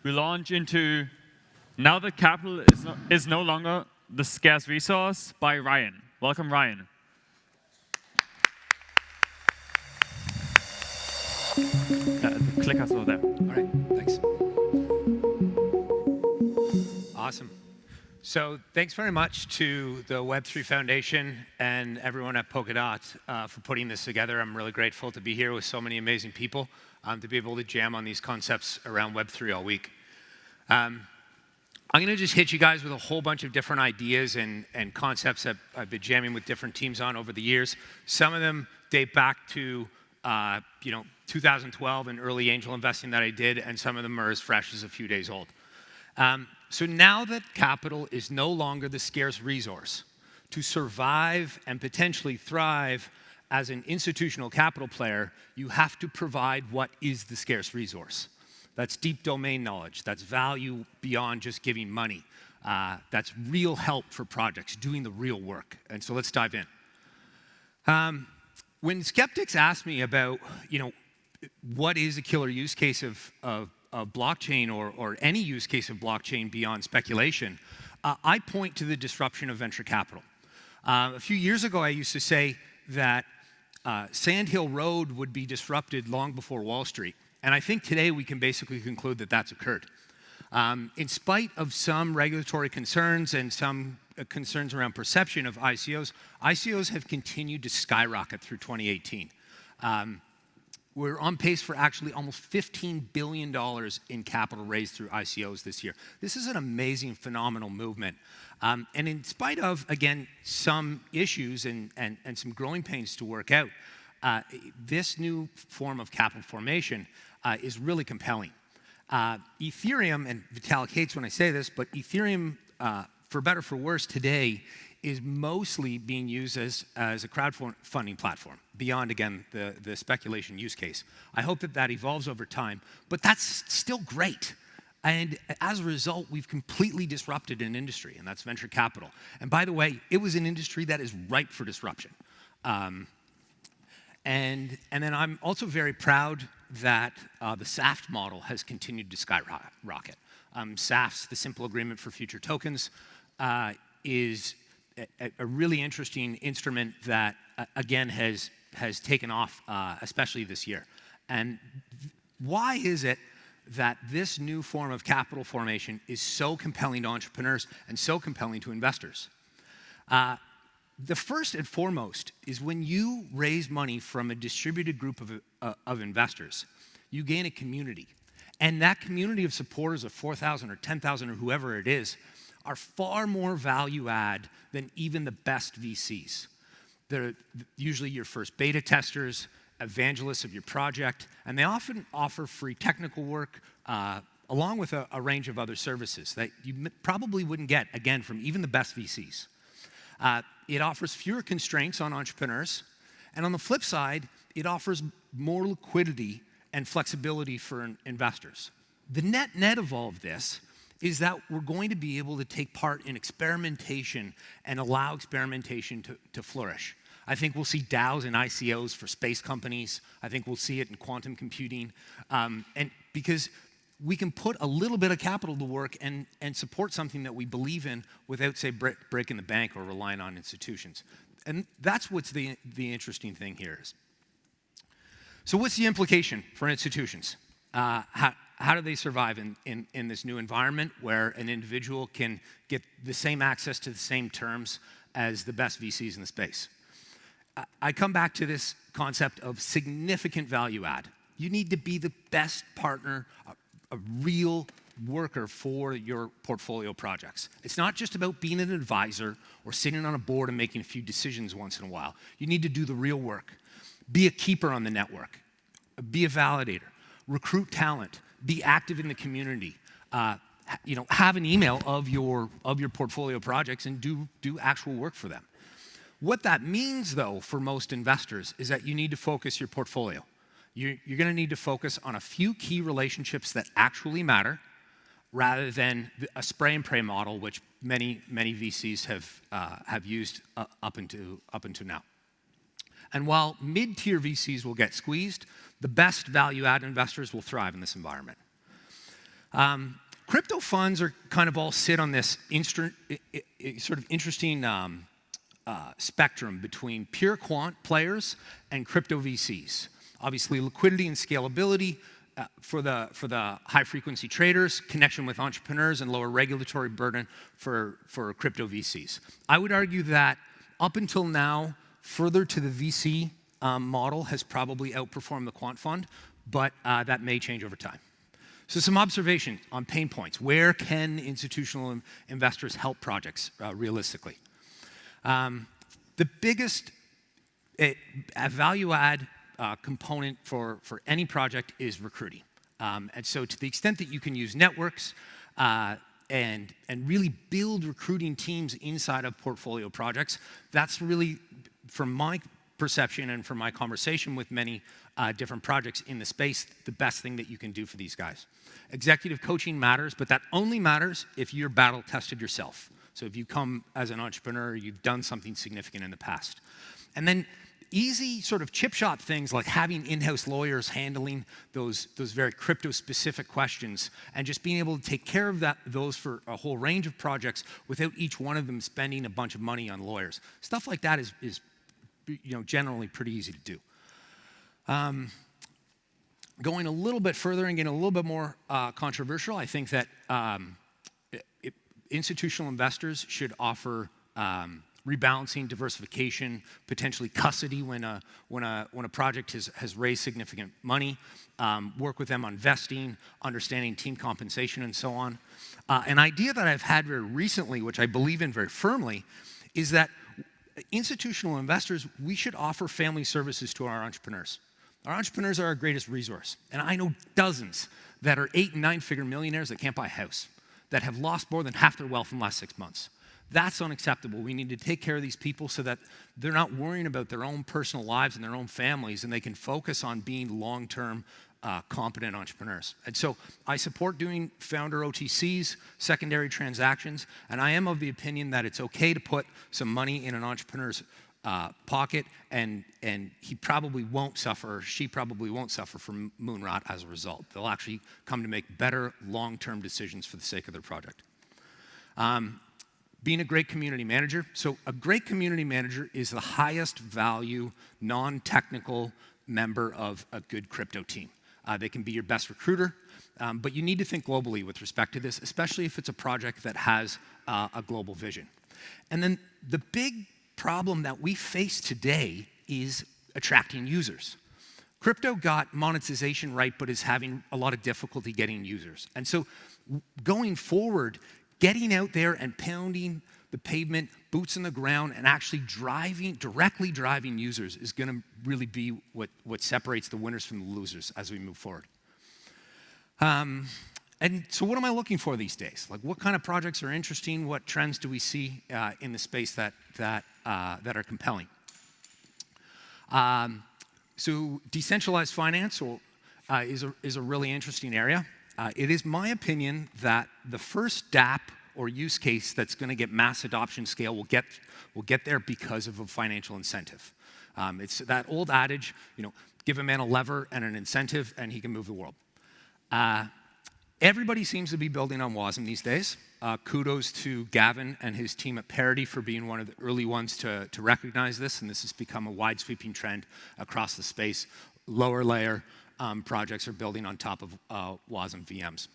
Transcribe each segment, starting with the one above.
we launch into now that capital is no longer the scarce resource by Ryan. Welcome, Ryan. The clicker's over there. All right, thanks. Awesome. So thanks very much to the Web3 Foundation and everyone at Polkadot for putting this together. I'm really grateful to be here with so many amazing people to be able to jam on these concepts around Web3 all week. I'm going to just hit you guys with a whole bunch of different ideas and concepts that I've been jamming with different teams on over the years. Some of them date back to 2012 and early angel investing that I did, and some of them are as fresh as a few days old. So now that capital is no longer the scarce resource, to survive and potentially thrive as an institutional capital player, you have to provide what is the scarce resource. That's deep domain knowledge. That's value beyond just giving money. That's real help for projects, doing the real work. And so let's dive in. When skeptics ask me about, what is a killer use case of blockchain or any use case of blockchain beyond speculation, I point to the disruption of venture capital. A few years ago, I used to say that Sand Hill Road would be disrupted long before Wall Street. And I think today we can basically conclude that that's occurred. In spite of some regulatory concerns and some concerns around perception of ICOs, ICOs have continued to skyrocket through 2018. We're on pace for actually almost $15 billion in capital raised through ICOs this year. This is an amazing, phenomenal movement. And in spite of, again, some issues and some growing pains to work out, this new form of capital formation is really compelling. Ethereum, and Vitalik hates when I say this, but Ethereum, for better or for worse today, is mostly being used as a crowdfunding platform, beyond, again, the speculation use case. I hope that evolves over time, but that's still great. And as a result, we've completely disrupted an industry, and that's venture capital. And by the way, it was an industry that is ripe for disruption. And then I'm also very proud that the SAFT model has continued to skyrocket. SAFT, the Simple Agreement for Future Tokens, is a really interesting instrument that, again, has taken off, especially this year. And why is it that this new form of capital formation is so compelling to entrepreneurs and so compelling to investors? The first and foremost is when you raise money from a distributed group of investors, you gain a community. And that community of supporters of 4,000 or 10,000 or whoever it is are far more value add than even the best VCs. They're usually your first beta testers, evangelists of your project, and they often offer free technical work along with a range of other services that you probably wouldn't get, again, from even the best VCs. It offers fewer constraints on entrepreneurs, and on the flip side, it offers more liquidity and flexibility for investors. The net of all of this is that we're going to be able to take part in experimentation and allow experimentation to flourish. I think we'll see DAOs and ICOs for space companies. I think we'll see it in quantum computing. And because we can put a little bit of capital to work and support something that we believe in without, say, breaking the bank or relying on institutions. And that's what's the interesting thing here is. So what's the implication for institutions? How do they survive in this new environment where an individual can get the same access to the same terms as the best VCs in the space? I come back to this concept of significant value add. You need to be the best partner, a real worker for your portfolio projects. It's not just about being an advisor or sitting on a board and making a few decisions once in a while. You need to do the real work. Be a keeper on the network. Be a validator. Recruit talent. Be active in the community. Have an email of your portfolio projects and do actual work for them. What that means, though, for most investors is that you need to focus your portfolio. You're going to need to focus on a few key relationships that actually matter, rather than a spray and pray model, which many VCs have used up until now. And while mid-tier VCs will get squeezed, the best value-add investors will thrive in this environment. Crypto funds are kind of all sit on this sort of interesting spectrum between pure quant players and crypto VCs. Obviously, liquidity and scalability for the high-frequency traders, connection with entrepreneurs, and lower regulatory burden for crypto VCs. I would argue that up until now, further to the VC model has probably outperformed the quant fund, but that may change over time. So some observation on pain points. Where can institutional investors help projects realistically? The biggest value-add component for any project is recruiting. And so to the extent that you can use networks and really build recruiting teams inside of portfolio projects, that's really, from my perception and from my conversation with many different projects in the space, the best thing that you can do for these guys. Executive coaching matters, but that only matters if you're battle tested yourself. So if you come as an entrepreneur, you've done something significant in the past. And then easy sort of chip shot things like having in-house lawyers handling those very crypto-specific questions and just being able to take care of those for a whole range of projects without each one of them spending a bunch of money on lawyers. Stuff like that is generally pretty easy to do. Going a little bit further and getting a little bit more controversial, I think that institutional investors should offer rebalancing, diversification, potentially custody when a project has raised significant money, work with them on vesting, understanding team compensation, and so on. An idea that I've had very recently, which I believe in very firmly, is that institutional investors, we should offer family services to our entrepreneurs. Our entrepreneurs are our greatest resource. And I know dozens that are 8- and 9-figure millionaires that can't buy a house, that have lost more than half their wealth in the last 6 months. That's unacceptable. We need to take care of these people so that they're not worrying about their own personal lives and their own families, and they can focus on being long-term, competent entrepreneurs. And so I support doing founder OTCs, secondary transactions, and I am of the opinion that it's okay to put some money in an entrepreneur's pocket, and he probably won't suffer, or she probably won't suffer from moon rot as a result. They'll actually come to make better long-term decisions for the sake of their project. Being a great community manager. So a great community manager is the highest value, non-technical member of a good crypto team. They can be your best recruiter, but you need to think globally with respect to this, especially if it's a project that has a global vision. And then the big problem that we face today is attracting users. Crypto got monetization right, but is having a lot of difficulty getting users. And so going forward, getting out there and pounding the pavement, boots on the ground, and actually directly driving users is going to really be what separates the winners from the losers as we move forward. And so what am I looking for these days? Like, what kind of projects are interesting? What trends do we see in the space that are compelling? So decentralized finance is a really interesting area. It is my opinion that the first DApp or use case that's going to get mass adoption scale will get there because of a financial incentive. It's that old adage, give a man a lever and an incentive, and he can move the world. Everybody seems to be building on WASM these days. Kudos to Gavin and his team at Parity for being one of the early ones to recognize this, and this has become a wide-sweeping trend across the space. Lower layer projects are building on top of WASM VMs.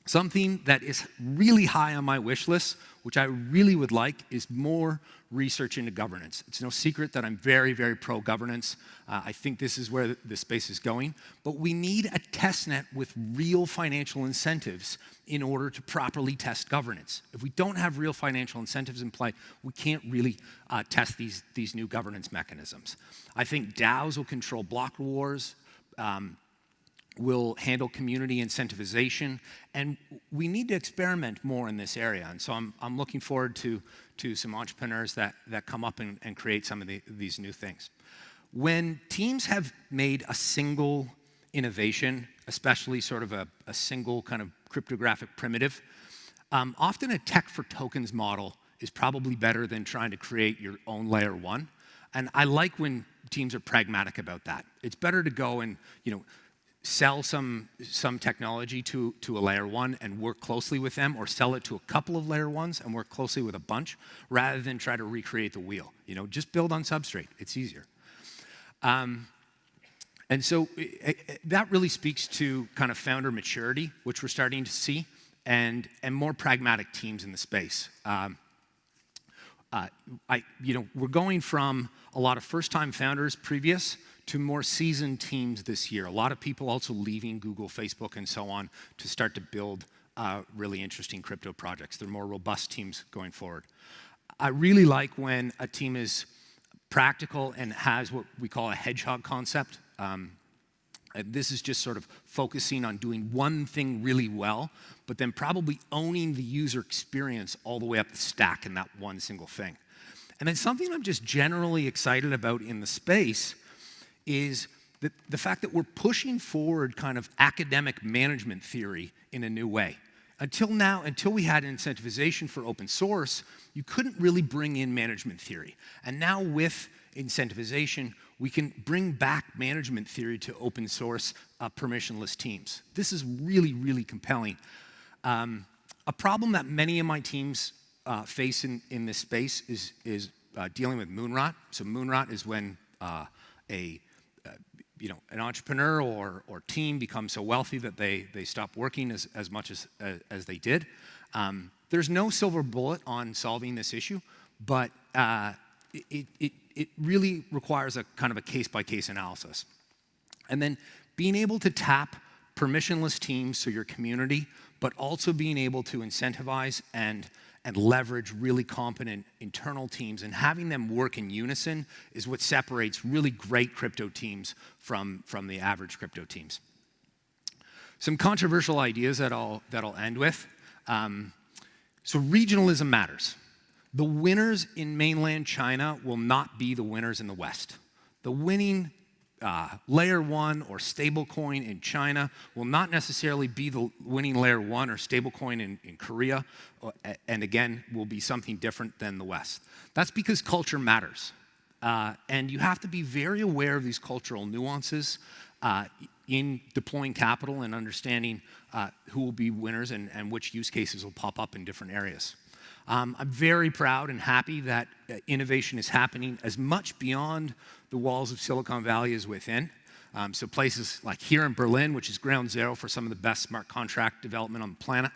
Something that is really high on my wish list, which I really would like, is more research into governance. It's no secret that I'm very, very pro-governance. I think this is where the space is going. But we need a test net with real financial incentives in order to properly test governance. If we don't have real financial incentives in play, we can't really test these new governance mechanisms. I think DAOs will control block rewards, will handle community incentivization, and we need to experiment more in this area. And so I'm looking forward to some entrepreneurs that come up and create some of these new things. When teams have made a single innovation, especially sort of a single kind of cryptographic primitive, often a tech for tokens model is probably better than trying to create your own layer one. And I like when teams are pragmatic about that. It's better to go and, sell some technology to a layer one and work closely with them, or sell it to a couple of layer ones and work closely with a bunch, rather than try to recreate the wheel. Just build on substrate. It's easier. And so that really speaks to kind of founder maturity, which we're starting to see, and more pragmatic teams in the space. We're going from a lot of first-time founders previous to more seasoned teams this year. A lot of people also leaving Google, Facebook, and so on to start to build really interesting crypto projects. They're more robust teams going forward. I really like when a team is practical and has what we call a hedgehog concept. This is just sort of focusing on doing one thing really well, but then probably owning the user experience all the way up the stack in that one single thing. And then something I'm just generally excited about in the space is the fact that we're pushing forward kind of academic management theory in a new way. Until we had incentivization for open source, you couldn't really bring in management theory. And now with incentivization, we can bring back management theory to open source permissionless teams. This is really, really compelling. A problem that many of my teams face in this space is dealing with moonrot. So moonrot is when an entrepreneur or team becomes so wealthy that they stop working as much as they did. There's no silver bullet on solving this issue, but it really requires a kind of a case-by-case analysis. And then being able to tap permissionless teams, so your community, but also being able to incentivize and leverage really competent internal teams and having them work in unison is what separates really great crypto teams from the average crypto teams. Some controversial ideas that I'll end with. So regionalism matters. The winners in mainland China will not be the winners in the West. The winning layer one or stablecoin in China will not necessarily be the winning layer one or stablecoin in Korea, and again, will be something different than the West. That's because culture matters. And you have to be very aware of these cultural nuances in deploying capital and understanding who will be winners and which use cases will pop up in different areas. I'm very proud and happy that innovation is happening as much beyond the walls of Silicon Valley as within. So places like here in Berlin, which is ground zero for some of the best smart contract development on the planet,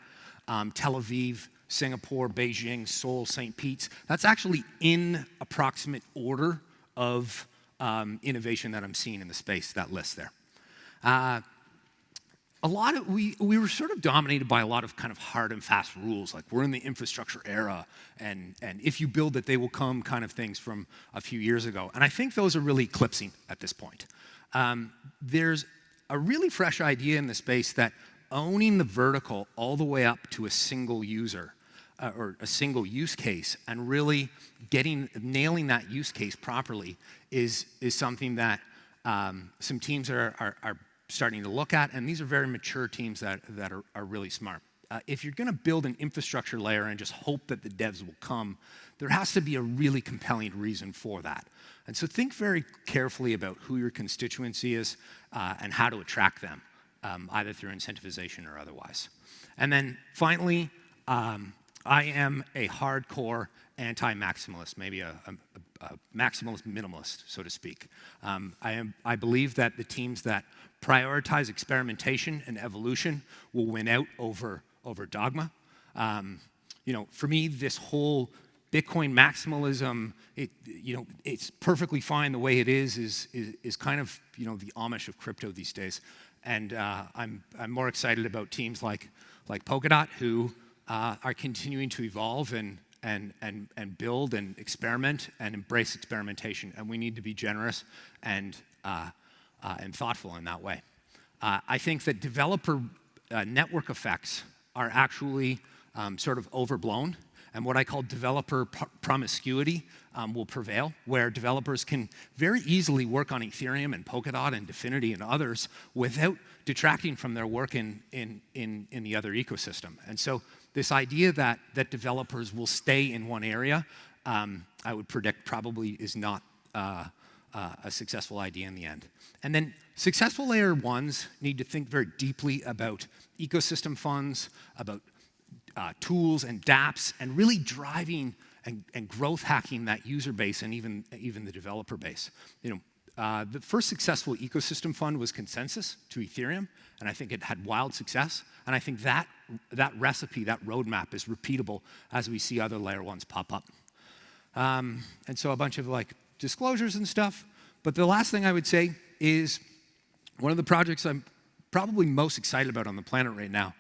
Tel Aviv, Singapore, Beijing, Seoul, St. Pete's. That's actually in approximate order of innovation that I'm seeing in the space, that list there. We were sort of dominated by a lot of kind of hard and fast rules, like we're in the infrastructure era, and if you build it, they will come kind of things from a few years ago. And I think those are really eclipsing at this point. There's a really fresh idea in the space that owning the vertical all the way up to a single user or a single use case and really nailing that use case properly is something that some teams are starting to look at, and these are very mature teams that are really smart. If you're going to build an infrastructure layer and just hope that the devs will come, there has to be a really compelling reason for that. And so think very carefully about who your constituency is and how to attract them, either through incentivization or otherwise. And then finally, I am a hardcore anti-maximalist, maybe a maximalist minimalist, so to speak. I believe that the teams that prioritize experimentation and evolution will win out over dogma. For me, this whole Bitcoin maximalism, it's perfectly fine the way it is kind of the Amish of crypto these days. And I'm more excited about teams like Polkadot, who are continuing to evolve and build and experiment and embrace experimentation. And we need to be generous and thoughtful in that way. I think that developer network effects are actually sort of overblown, and what I call developer promiscuity will prevail, where developers can very easily work on Ethereum and Polkadot and Dfinity and others without detracting from their work in the other ecosystem. And so this idea that developers will stay in one area, I would predict probably is not a successful idea in the end. And then Successful layer ones need to think very deeply about ecosystem funds, about tools and dApps, and really driving and growth hacking that user base and even the developer base. The first successful ecosystem fund was Consensus to Ethereum, and I think it had wild success. And I think that recipe, that roadmap, is repeatable as we see other layer ones pop up. And so a bunch of disclosures and stuff. But the last thing I would say is one of the projects I'm probably most excited about on the planet right now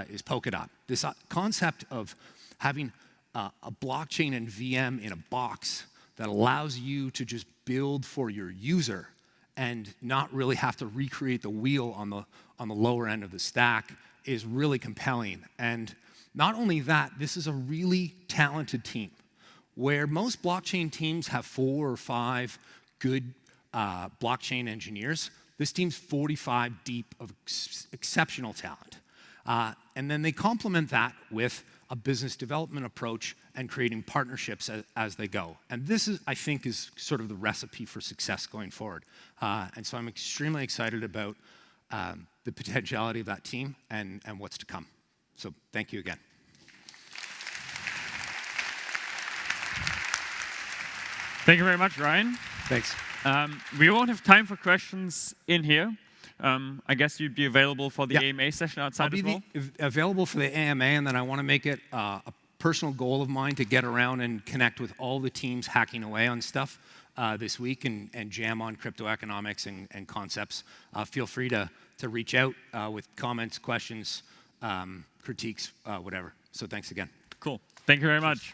is Polkadot. This concept of having a blockchain and VM in a box that allows you to just build for your user and not really have to recreate the wheel on the lower end of the stack is really compelling. And not only that, this is a really talented team. Where most blockchain teams have 4 or 5 good blockchain engineers, this team's 45 deep of exceptional talent. And then they complement that with a business development approach and creating partnerships as they go. And this is, I think, is sort of the recipe for success going forward. And so I'm extremely excited about the potentiality of that team and what's to come. So thank you again. Thank you very much, Ryan. Thanks. We won't have time for questions in here. I guess you'd be available for the AMA session outside as well? I'll be available for the AMA, and then I want to make it a personal goal of mine to get around and connect with all the teams hacking away on stuff this week and jam on crypto economics and concepts. Feel free to reach out with comments, questions, critiques, whatever. So thanks again. Cool. Thank you very much.